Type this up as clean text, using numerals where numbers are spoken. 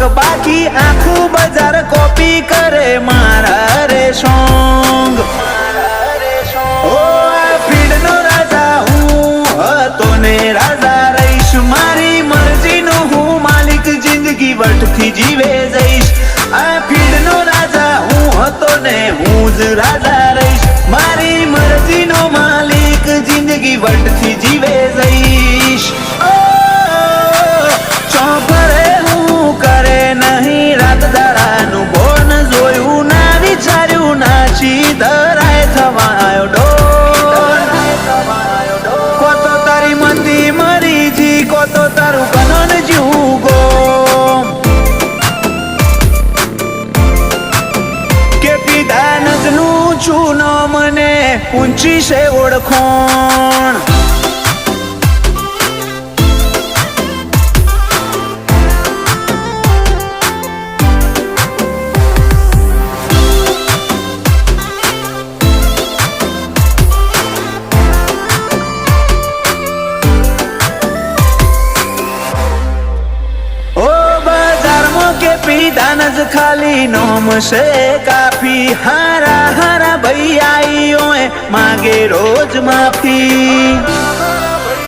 બાકી આખું બજાર કોપી કરે મારા રે સોંગ ઓ ફીડનો રાજા હું હતો ને રાજા રહીશ મારી મરજીનો હું માલિક જિંદગી વટથી જીવે જઈશ આ ફીડનો રાજા હું હતો ને હું જ રાજા રહીશ મારી મરજીનો માલિક જિંદગી વટથી જીવે જઈશ ચોપરે હું કરે નહીં રાત દાડાનું બોન જોયું ના વિચાર્યું ના ધરાય થવાયો ડોર કોતો તારી મંદી મરી જી કોતો તારું કનન જીવું ગો કે પીધા નજનું છું ન મને ઊંચી છે ઓળખોણ પીધાન જ ખાલી નોમ છે કાફી હારા હારા ભૈયાઈઓ માગે રોજ માફી